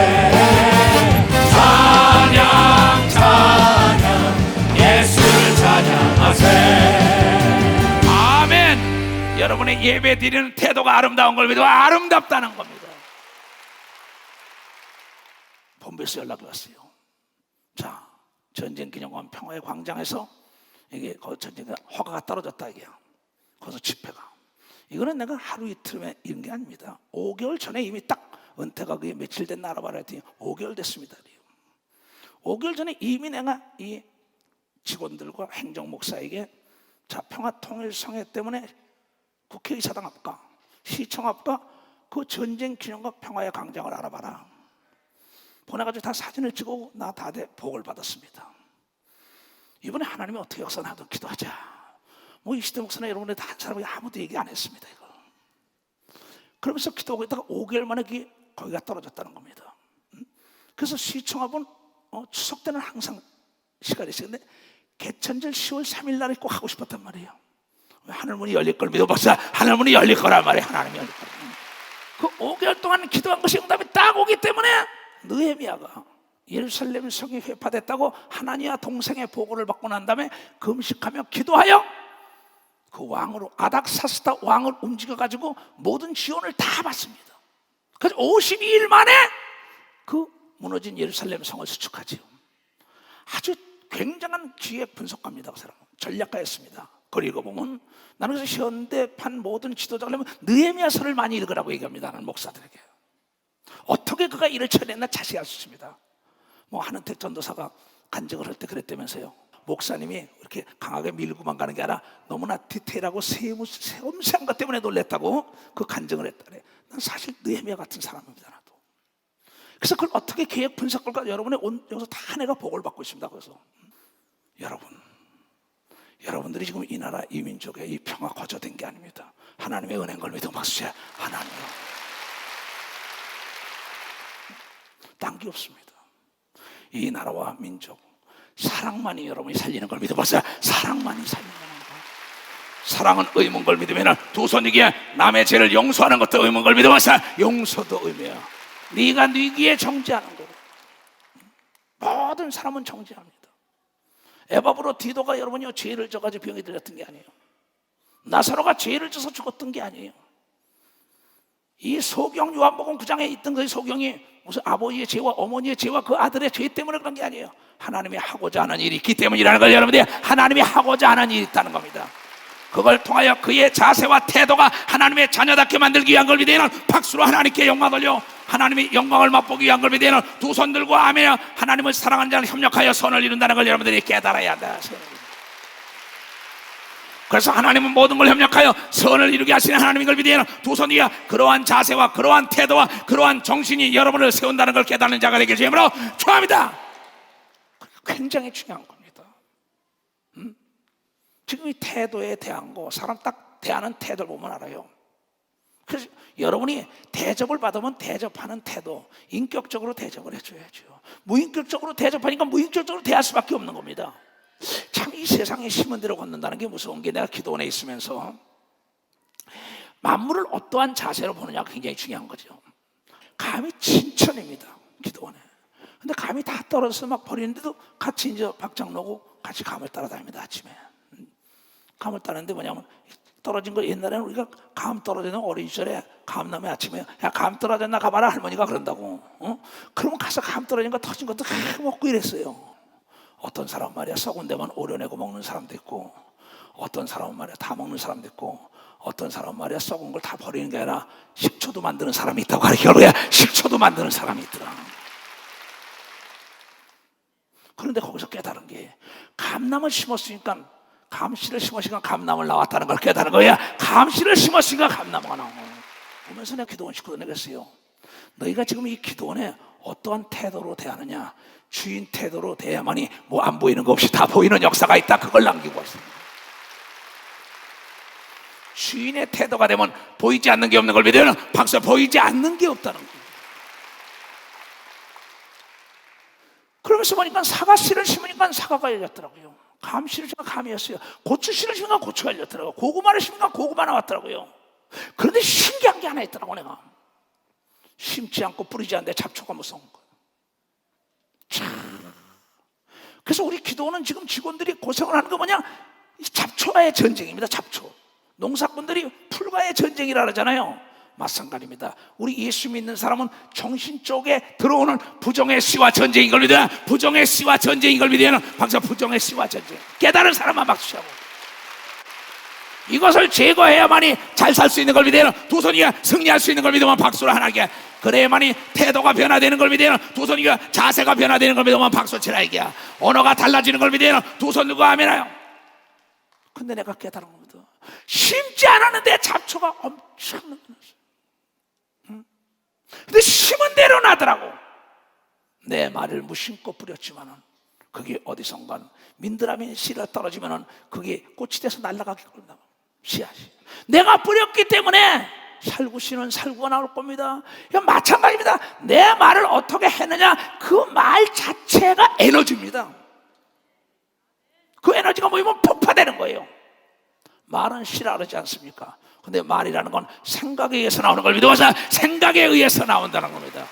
B: 찬양 찬양 예수를 찬양하세. 아멘. 여러분의 예배 드리는 태도가 아름다운 걸 믿어. 아름답다는 겁니다. 본부에서 연락이 왔어요. 자, 전쟁기념관 평화의 광장에서 이게 전쟁 허가가 떨어졌다 이게요. 거기서 집회가. 이거는 내가 하루 이틀에 이런 게 아닙니다. 5개월 전에 이미 딱 은퇴가 그게 며칠 됐나 알아봐라 했더니 5개월 됐습니다. 5개월 전에 이미 내가 이 직원들과 행정목사에게 자, 평화통일성회 때문에 국회의사당 앞과 시청 앞과 그 전쟁기념관 평화의 광장을 알아봐라. 보내가지고 다 사진을 찍고 나 다 복을 받았습니다. 이번에 하나님이 어떻게 역사나도 기도하자. 뭐 이시대 목사나 여러분들 다 한 사람이 아무도 얘기 안 했습니다. 이거. 그러면서 기도하고 있다가 5개월 만에 거기가 떨어졌다는 겁니다. 그래서 시청 앞은 추석 때는 항상 시간이 있었는데 개천절 10월 3일 날에 꼭 하고 싶었단 말이에요. 하늘문이 열릴 걸 믿어봤어. 하늘문이 열릴 거란 말이에요. 하나님이 열릴 거란 말이에요. 그 5개월 동안 기도한 것이 응답이 딱 오기 때문에 느헤미야가 예루살렘 성이 회파됐다고 하나니와 동생의 보고를 받고 난 다음에 금식하며 기도하여 그 왕으로 아닥사스다 왕을 움직여가지고 모든 지원을 다 받습니다. 그래서 52일 만에 그 무너진 예루살렘 성을 수축하지요. 아주 굉장한 기획 분석가입니다. 그 사람은 전략가였습니다. 그리고 보면 나는 그래서 현대판 모든 지도자를 느헤미야서를 많이 읽으라고 얘기합니다. 나는 목사들에게 어떻게 그가 일을 처리했나 자세히 알 수 있습니다. 뭐 한은택 전도사가 간증을 할 때 그랬다면서요. 목사님이 이렇게 강하게 밀고만 가는 게 아니라 너무나 디테일하고 섬세한 것 때문에 놀랬다고 그 간증을 했다네. 난 사실 느헤미야 같은 사람입니다. 나도. 그래서 그걸 어떻게 계획 분석할까? 여러분의 여기서 다 내가 복을 받고 있습니다. 그래서 여러분 여러분들이 지금 이 나라 이 민족의 이 평화 거저된 게 아닙니다. 하나님의 은혜인 걸 믿어 박수야. 하나님 딴 게 없습니다. 이 나라와 민족 사랑만이 여러분이 살리는 걸 믿어 박수야. 사랑만이 살리는 거예요. 사랑은 의무인 걸 믿으면 두 손 이기에 남의 죄를 용서하는 것도 의무인 걸 믿어 박수야. 용서도 의무야. 네가 네기에 정죄하는 거고 모든 사람은 정죄합니다. 에바브로 디도가 여러분이요 죄를 져가지고 병이 들렸던 게 아니에요. 나사로가 죄를 져서 죽었던 게 아니에요. 이 소경 요한복음 9장에 있던 그 소경이 무슨 아버지의 죄와 어머니의 죄와 그 아들의 죄 때문에 그런 게 아니에요. 하나님이 하고자 하는 일이 있기 때문이라는 걸 여러분들이 하나님이 하고자 하는 일이 있다는 겁니다. 그걸 통하여 그의 자세와 태도가 하나님의 자녀답게 만들기 위한 걸 믿으면 박수로 하나님께 영광 돌려 하나님의 영광을 맛보기 위한 걸 믿으면 두 손 들고 아멘 하나님을 사랑하는 자를 협력하여 선을 이룬다는 걸 여러분들이 깨달아야 한다. 그래서 하나님은 모든 걸 협력하여 선을 이루게 하시는 하나님인 걸 믿으면 두 손 위에 그러한 자세와 그러한 태도와 그러한 정신이 여러분을 세운다는 걸 깨닫는 자가 되길 주님으로 축원합니다. 굉장히 중요한 겁니다. 지금 이 태도에 대한 거 사람 딱 대하는 태도를 보면 알아요. 그래서 여러분이 대접을 받으면 대접하는 태도 인격적으로 대접을 해줘야죠. 무인격적으로 대접하니까 무인격적으로 대할 수밖에 없는 겁니다. 참 이 세상에 심은 대로 걷는다는 게 무서운 게 내가 기도원에 있으면서 만물을 어떠한 자세로 보느냐가 굉장히 중요한 거죠. 감이 친천입니다. 기도원에. 근데 감이 다 떨어져서 막 버리는데도 같이 이제 박장 놓고 같이 감을 따라다닙니다. 아침에 감을 따는데 뭐냐면 떨어진 거 옛날에는 우리가 감 떨어지는 어린 시절에 감나무에 아침에 야 감 떨어졌나 가봐라 할머니가 그런다고. 그러면 가서 감 떨어진 거 터진 것도 다 먹고 이랬어요. 어떤 사람 말이야 썩은 데만 오려내고 먹는 사람도 있고 어떤 사람은 말이야 다 먹는 사람도 있고 어떤 사람 말이야 썩은 걸 다 버리는 게 아니라 식초도 만드는 사람이 있다고 가르쳐요. 식초도 만드는 사람이 있더라. 그런데 거기서 깨달은 게 감나무를 심었으니까 감씨를 심었으니까 감나무를 나왔다는 걸 깨달은 거야. 감씨를 심었으니까 감나무가 나온 거야. 보면서 내가 기도원 식구도 내겠어요. 너희가 지금 이 기도원에 어떠한 태도로 대하느냐 주인 태도로 대해야만이 뭐 안 보이는 거 없이 다 보이는 역사가 있다. 그걸 남기고 왔습니다. 주인의 태도가 되면 보이지 않는 게 없는 걸 믿으면 박수 보이지 않는 게 없다는 거예요. 그러면서 보니까 사과씨를 심으니까 사과가 열렸더라고요. 감씨를 심으니까 감이었어요. 고추씨를 심으니까 고추가 열렸더라고요. 고구마를 심으니까 고구마 나왔더라고요. 그런데 신기한 게 하나 있더라고. 내가 심지 않고 뿌리지 않는데 잡초가 무서운 거. 그래서 우리 기도원은 지금 직원들이 고생을 하는 거 뭐냐? 잡초와의 전쟁입니다. 잡초. 농사꾼들이 풀과의 전쟁이라 그러잖아요. 마찬가지입니다. 우리 예수 믿는 사람은 정신 쪽에 들어오는 부정의 씨와 전쟁인 걸 믿어야 부정의 씨와 전쟁인 걸 믿으면 박수 부정의 씨와 전쟁 깨달은 사람만 박수 치라고. 이것을 제거해야만이 잘 살 수 있는 걸 믿으면 두 손이가 승리할 수 있는 걸 믿으면 박수를 하나게 그래야만이 태도가 변화되는 걸 믿으면 두 손이가 자세가 변화되는 걸 믿으면 박수 치라 이게야. 언어가 달라지는 걸 믿으면 두 손 들고 아멘하요. 근데 내가 깨달은 겁니다. 심지 않았는데 잡초가 엄청 나타났어요. 근데 심은 대로 나더라고. 내 말을 무심코 뿌렸지만은 그게 어디선가 민드라미 씨가 떨어지면은 그게 꽃이 돼서 날아가게 겁니다. 씨앗이. 내가 뿌렸기 때문에 살구씨는 살구가 나올 겁니다. 마찬가지입니다. 내 말을 어떻게 했느냐 그 말 자체가 에너지입니다. 그 에너지가 모이면 폭파되는 거예요. 말은 씨라 그러지 않습니까? 근데 말이라는 건 생각에 의해서 나오는 걸 믿어서 생각에 의해서 나온다는 겁니다.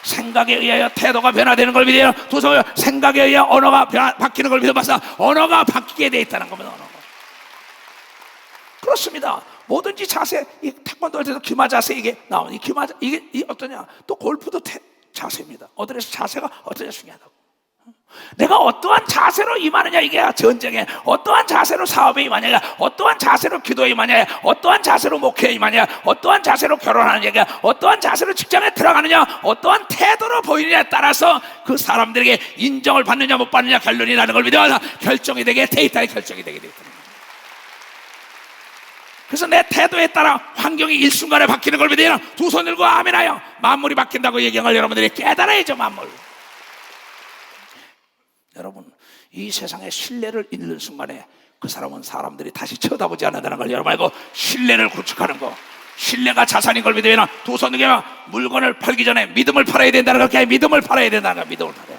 B: 생각에 의하여 태도가 변화되는 걸 믿어요. 두 손 생각에 의해 언어가 바뀌는 걸 믿어봐서 언어가 바뀌게 돼 있다는 겁니다. 언어가. 그렇습니다. 뭐든지 자세, 이 태권도 할 때도 기마 자세 이게 나오는 이 기마 이게 어떠냐? 또 골프도 자세입니다. 어디에서 자세가 어떠냐 중요하다고. 내가 어떠한 자세로 임하느냐 이게 전쟁에 어떠한 자세로 사업에 임하느냐 어떠한 자세로 기도에 임하느냐 어떠한 자세로 목회에 임하느냐 어떠한 자세로 결혼하느냐 어떠한 자세로 직장에 들어가느냐 어떠한 태도로 보이느냐에 따라서 그 사람들에게 인정을 받느냐 못 받느냐 결론이 나는 걸 믿어서 결정이 되게 돼 있다. 결정이 되게 돼 있다. 그래서 내 태도에 따라 환경이 일순간에 바뀌는 걸 믿으면 두 손 들고 아멘하여 만물이 바뀐다고 얘기한 걸 여러분들이 깨달아야죠. 만물. 여러분 이 세상의 신뢰를 잃는 순간에 그 사람은 사람들이 다시 쳐다보지 않는다는 걸 여러분 알고 신뢰를 구축하는 거, 신뢰가 자산인 걸 믿으면 두 손 들고 물건을 팔기 전에 믿음을 팔아야 된다는 걸, 그냥 믿음을 팔아야 된다는 걸, 믿음을 팔아야 돼.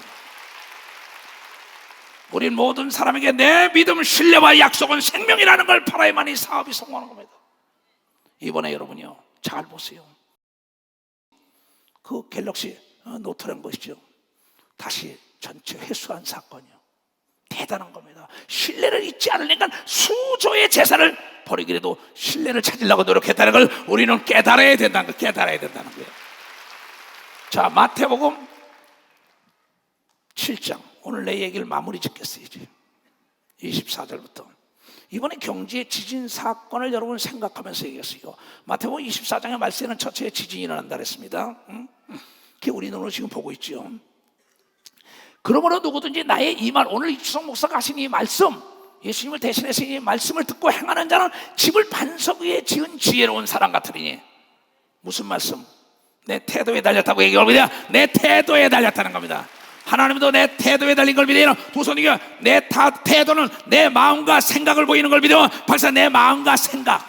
B: 우린 모든 사람에게 내 믿음, 신뢰와 약속은 생명이라는 걸 팔아야만이 사업이 성공하는 겁니다. 이번에 여러분이요, 잘 보세요. 그 갤럭시 노트라는 것이죠. 다시 전체 회수한 사건이요. 대단한 겁니다. 신뢰를 잊지 않으니까 수조의 재산을 버리기라도 신뢰를 찾으려고 노력했다는 걸 우리는 깨달아야 된다는 거, 깨달아야 된다는 거예요. 자, 마태복음 7장. 오늘 내 얘기를 마무리 짓겠어요. 이제 24절부터. 이번에 경제 지진 사건을 여러분 생각하면서 얘기했어요. 마태복음 24장의 말씀에는 첫째 지진이 일어난다 그랬습니다. 그게 우리 눈으로 지금 보고 있죠. 그러므로 누구든지 나의 이 말, 오늘 이추석 목사가 하신 이 말씀, 예수님을 대신해서 이 말씀을 듣고 행하는 자는 집을 반석 위에 지은 지혜로운 사람 같으리니. 무슨 말씀? 내 태도에 달렸다고 얘기합니다. 내 태도에 달렸다는 겁니다. 하나님도 내 태도에 달린 걸 믿어요. 두 손이가 내 태도는 내 마음과 생각을 보이는 걸 믿어. 박사, 내 마음과 생각,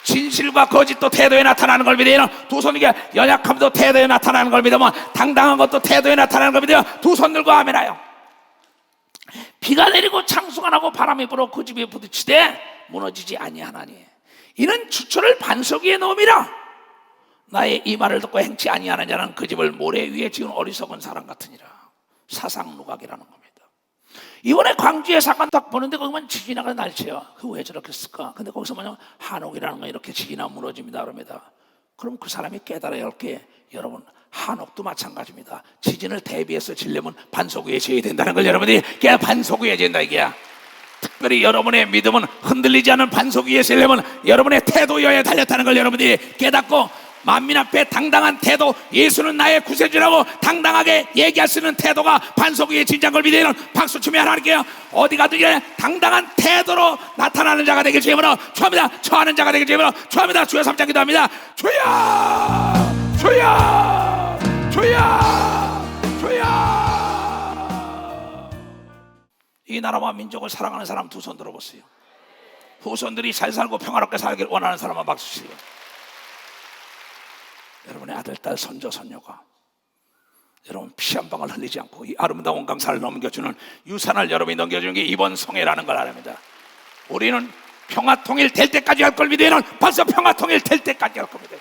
B: 진실과 거짓도 태도에 나타나는 걸 믿어요. 두 손이가 연약함도 태도에 나타나는 걸 믿으면 당당한 것도 태도에 나타나는 걸 믿어요. 두 손 들고 아멘하여. 비가 내리고 창수가 나고 바람이 불어 그 집에 부딪히되 무너지지 아니하나니 이는 주초를 반석 위에 놓음이라. 나의 이 말을 듣고 행치 아니하는 자는 그 집을 모래 위에 지은 어리석은 사람 같으니라. 사상누각이라는 겁니다. 이번에 광주의 사건 딱 보는데 거기만 지진하는 날씨야. 그 왜 저렇게 했을까? 근데 거기서 뭐냐면 한옥이라는 건 이렇게 지진하면 무너집니다 그럽니다. 그럼 그 사람이 깨달아야 할 게, 여러분, 한옥도 마찬가지입니다. 지진을 대비해서 지려면 반석 위에 지어야 된다는 걸 여러분들이 반석 위에 지은다 이게야. 특별히 여러분의 믿음은 흔들리지 않은 반석 위에 지려면 여러분의 태도여야 달렸다는 걸 여러분들이 깨닫고, 만민 앞에 당당한 태도, 예수는 나의 구세주라고 당당하게 얘기할 수 있는 태도가 반석 위에 진짜인 걸 믿으면 박수 치며 하나님께 어디 가든지 당당한 태도로 나타나는 자가 되길 주님으로 축원합니다. 처하는 자가 되길 주님으로 축원합니다. 주여 3장 기도합니다. 주여, 주여, 주여, 주여. 이 나라와 민족을 사랑하는 사람 두 손 들어보세요. 후손들이 잘 살고 평화롭게 살길 원하는 사람만 박수 치세요. 여러분의 아들, 딸, 손자, 손녀가 여러분 피 한 방울 흘리지 않고 이 아름다운 강산을 넘겨주는 유산을 여러분이 넘겨주는 게 이번 성회라는 걸 아랍니다. 우리는 평화통일 될 때까지 할 걸 믿으면 벌써 평화통일 될 때까지 할 겁니다.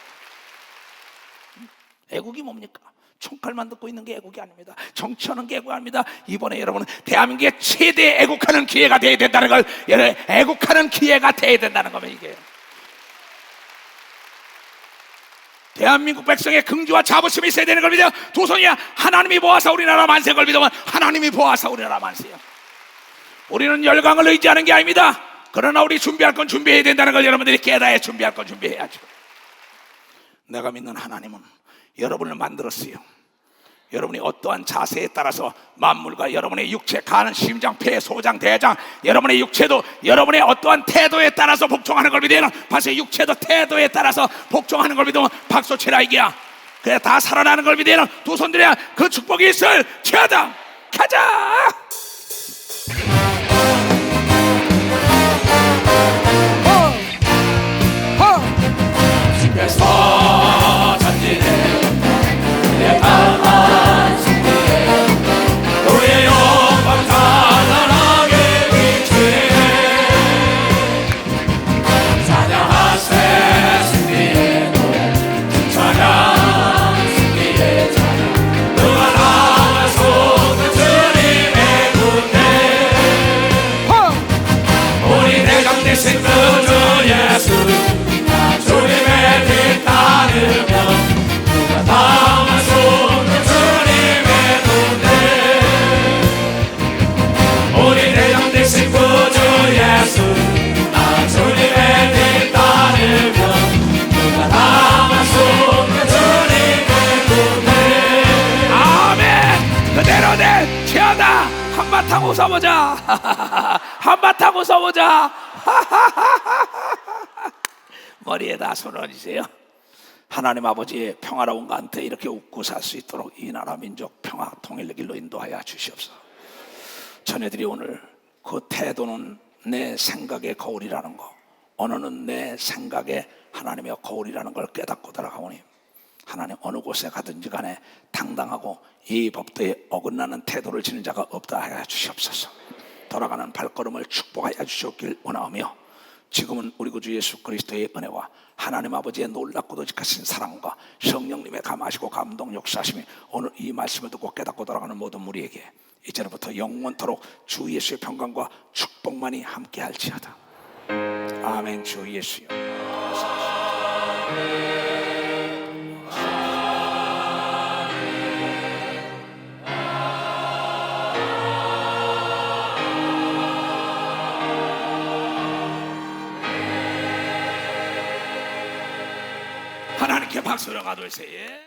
B: 애국이 뭡니까? 총칼만 듣고 있는 게 애국이 아닙니다. 정치하는 게 애국이 아닙니다. 이번에 여러분은 대한민국의 최대 애국하는 기회가 돼야 된다는 걸, 애국하는 기회가 돼야 된다는 거면 이게 대한민국 백성의 긍지와 자부심이 있어야 되는 걸 믿어요. 두 손이야. 하나님이 보아서 우리나라 만세인 걸 믿으면 하나님이 보아서 우리나라 만세요. 우리는 열강을 의지하는 게 아닙니다. 그러나 우리 준비할 건 준비해야 된다는 걸 여러분들이 깨달아야 준비할 건 준비해야죠. 내가 믿는 하나님은 여러분을 만들었어요. 여러분이 어떠한 자세에 따라서 만물과 여러분의 육체, 간, 심장, 폐, 소장, 대장, 여러분의 육체도 여러분의 어떠한 태도에 따라서 복종하는 걸 믿으면, 벌써 육체도 태도에 따라서 복종하는 걸 믿으면 박수 치라 이게야. 그래 다 살아나는 걸 믿으면 두 손 들어야 그 축복이 있을 지어다. 가자. 집에서 전진해 내 강한 승리에 너의 영광 찬란하게 비추네. 찬양하세 승리의 노래, 찬양 승리의 찬양. 누가 나와서 그 주님의 군대 우리 대장 되신 그 주 예수 주님의 길 따르며 누가 나와서 그 주님의 군대 우리 대장 되신 구주 예수 나 주님의 길 따르며 누가 나와서 그 주님의 군대. 아멘. 그대로 내 치어다. 한바탕 웃어보자. 한바탕 웃어보자. 머리에다 손을 얹으세요. 하나님 아버지의 평화로운 가운데 이렇게 웃고 살 수 있도록 이 나라 민족 평화 통일의 길로 인도하여 주시옵소서. 자녀들이 오늘 그 태도는 내 생각의 거울이라는 거, 언어는 내 생각의 하나님의 거울이라는 걸 깨닫고 돌아가오니 하나님 어느 곳에 가든지 간에 당당하고 이 법도에 어긋나는 태도를 지닌 자가 없다 하여 주시옵소서. 돌아가는 발걸음을 축복하여 주시옵길 원하오며, 지금은 우리 구주 예수 그리스도의 은혜와 하나님 아버지의 놀랍고도 직하신 사랑과 성령님의 감하시고 감동 역사하심이 오늘 이 말씀을 듣고 깨닫고 돌아가는 모든 우리에게 이제부터 영원토록 주 예수의 평강과 축복만이 함께할지어다. 아멘. 주 예수여. 하나님께 박수를 가도록 세.